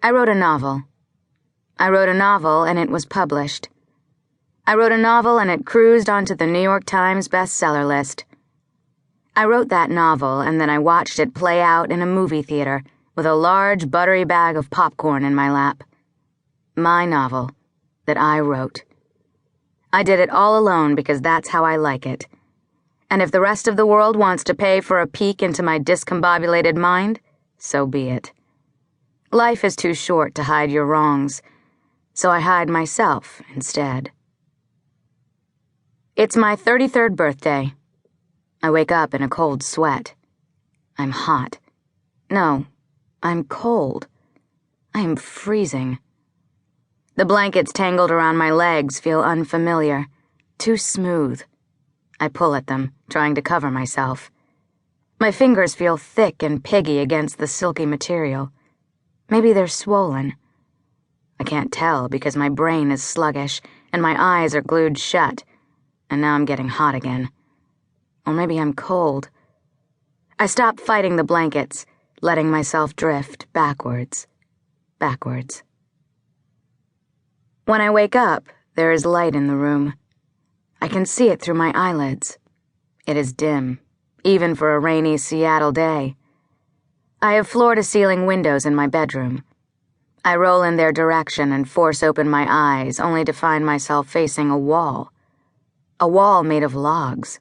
I wrote a novel. I wrote a novel and it was published. I wrote a novel and it cruised onto the New York Times bestseller list. I wrote that novel and then I watched it play out in a movie theater with a large buttery bag of popcorn in my lap. My novel that I wrote. I did it all alone because that's how I like it. And if the rest of the world wants to pay for a peek into my discombobulated mind, so be it. Life is too short to hide your wrongs, so I hide myself instead. It's my 33rd birthday. I wake up in a cold sweat. I'm hot. No, I'm cold. I am freezing. The blankets tangled around my legs feel unfamiliar, too smooth. I pull at them, trying to cover myself. My fingers feel thick and piggy against the silky material. Maybe they're swollen. I can't tell because my brain is sluggish and my eyes are glued shut, and now I'm getting hot again. Or maybe I'm cold. I stop fighting the blankets, letting myself drift backwards. When I wake up, there is light in the room. I can see it through my eyelids. It is dim, even for a rainy Seattle day. I have floor-to-ceiling windows in my bedroom. I roll in their direction and force open my eyes, only to find myself facing a wall. A wall made of logs.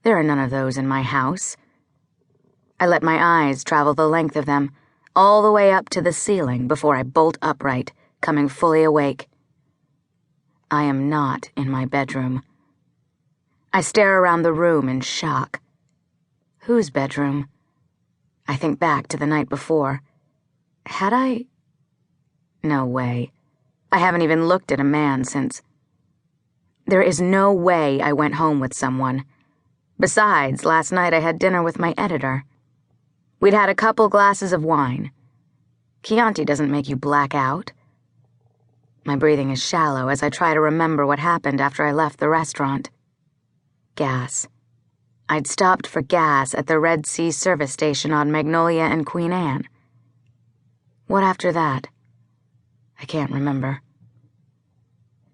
There are none of those in my house. I let my eyes travel the length of them, all the way up to the ceiling before I bolt upright, coming fully awake. I am not in my bedroom. I stare around the room in shock. Whose bedroom? I think back to the night before. Had I? No way. I haven't even looked at a man since. There is no way I went home with someone. Besides, last night I had dinner with my editor. We'd had a couple glasses of wine. Chianti doesn't make you black out. My breathing is shallow as I try to remember what happened after I left the restaurant. Gas. I'd stopped for gas at the Red Sea service station on Magnolia and Queen Anne. What after that? I can't remember.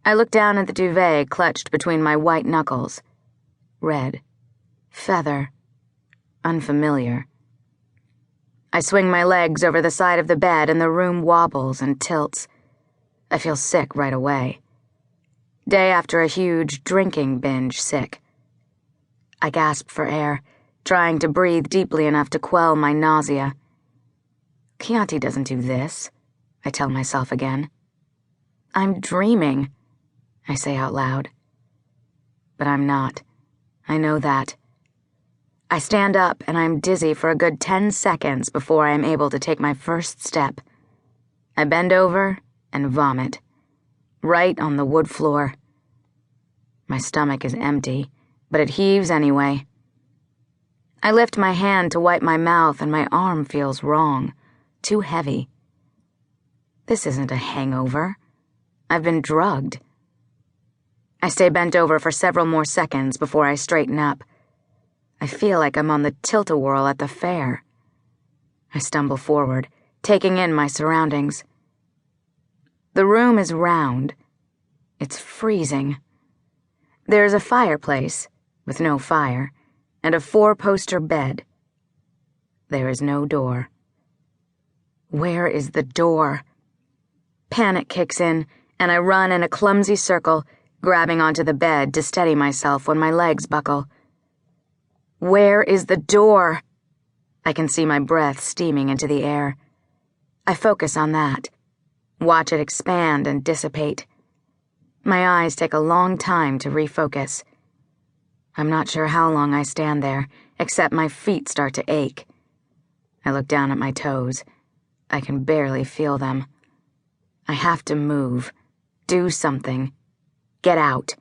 I look down at the duvet clutched between my white knuckles. Red. Feather. Unfamiliar. I swing my legs over the side of the bed and the room wobbles and tilts. I feel sick right away. Day after a huge drinking binge sick. I gasp for air, trying to breathe deeply enough to quell my nausea. Chianti doesn't do this, I tell myself again. I'm dreaming, I say out loud. But I'm not. I know that. I stand up and I'm dizzy for a good 10 seconds before I am able to take my first step. I bend over and vomit. Right on the wood floor. My stomach is empty, but it heaves anyway. I lift my hand to wipe my mouth and my arm feels wrong, too heavy. This isn't a hangover. I've been drugged. I stay bent over for several more seconds before I straighten up. I feel like I'm on the tilt-a-whirl at the fair. I stumble forward, taking in my surroundings. The room is round. It's freezing. There is a fireplace, with no fire, and a 4-poster bed. There is no door. Where is the door? Panic kicks in, and I run in a clumsy circle, grabbing onto the bed to steady myself when my legs buckle. Where is the door? I can see my breath steaming into the air. I focus on that. Watch it expand and dissipate. My eyes take a long time to refocus. I'm not sure how long I stand there, except my feet start to ache. I look down at my toes. I can barely feel them. I have to move. Do something. Get out.